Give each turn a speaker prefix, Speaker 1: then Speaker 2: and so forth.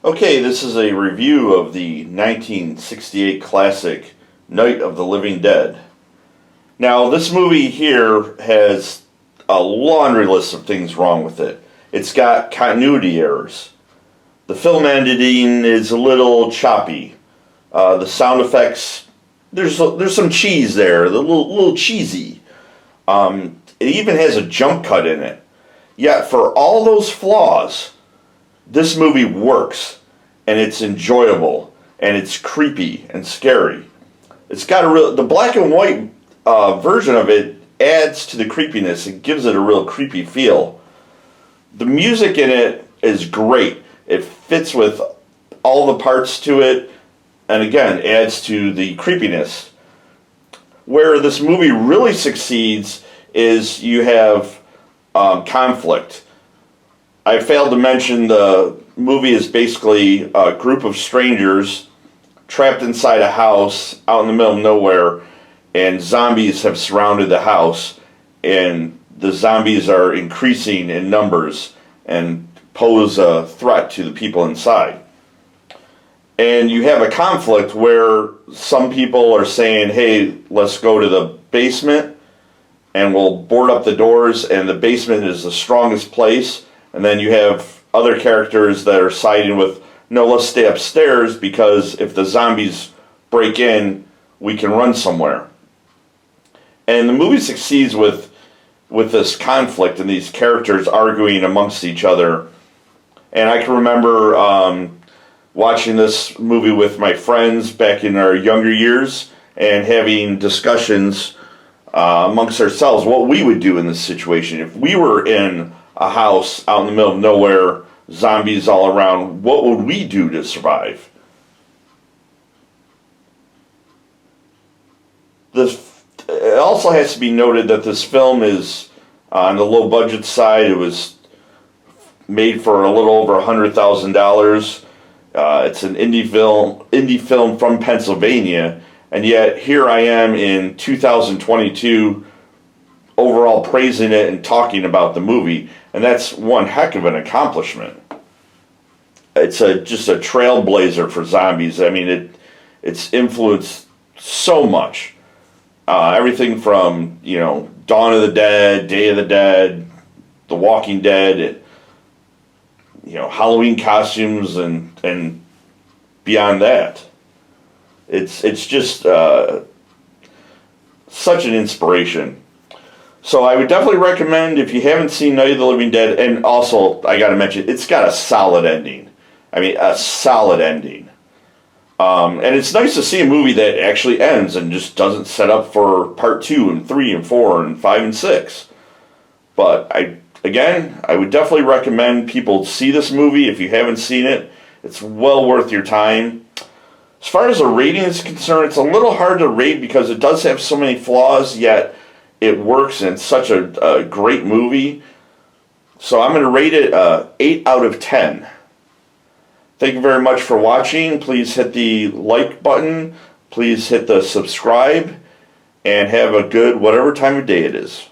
Speaker 1: Okay, this is a review of the 1968 classic Night of the Living Dead. Now, this movie here has a laundry list of things wrong with it. It's got continuity errors. The film editing is a little choppy. The sound effects, there's some cheese there, a little cheesy. It even has a jump cut in it. Yet, for all those flaws, this movie works, and it's enjoyable, and it's creepy and scary. It's got the black and white version of it adds to the creepiness. It gives it a real creepy feel. The music in it is great. It fits with all the parts to it, and again, adds to the creepiness. Where this movie really succeeds is you have conflict. I failed to mention the movie is basically a group of strangers trapped inside a house out in the middle of nowhere, and zombies have surrounded the house, and the zombies are increasing in numbers and pose a threat to the people inside. And you have a conflict where some people are saying, hey, let's go to the basement and we'll board up the doors, and the basement is the strongest place. And then you have other characters that are siding with, no, let's stay upstairs because if the zombies break in, we can run somewhere. And the movie succeeds with this conflict and these characters arguing amongst each other. And I can remember watching this movie with my friends back in our younger years and having discussions amongst ourselves what we would do in this situation. If we were in a house out in the middle of nowhere, zombies all around, what would we do to survive? It also has to be noted that this film is on the low budget side. It was made for a little over $100,000. It's an indie film from Pennsylvania, and yet here I am in 2022 overall praising it and talking about the movie, and that's one heck of an accomplishment. It's just a trailblazer for zombies. I mean, it's influenced so much. Everything from, Dawn of the Dead, Day of the Dead, The Walking Dead, Halloween costumes, and beyond that. It's just such an inspiration. So I would definitely recommend, if you haven't seen Night of the Living Dead, and also, I gotta mention, it's got a solid ending. I mean, a solid ending. And it's nice to see a movie that actually ends and just doesn't set up for part 2 and 3 and 4 and 5 and 6. But I would definitely recommend people see this movie if you haven't seen it. It's well worth your time. As far as a rating is concerned, it's a little hard to rate because it does have so many flaws, yet it works and it's such a great movie. So I'm going to rate it 8 out of 10. Thank you very much for watching. Please hit the like button. Please hit the subscribe. And have a good whatever time of day it is.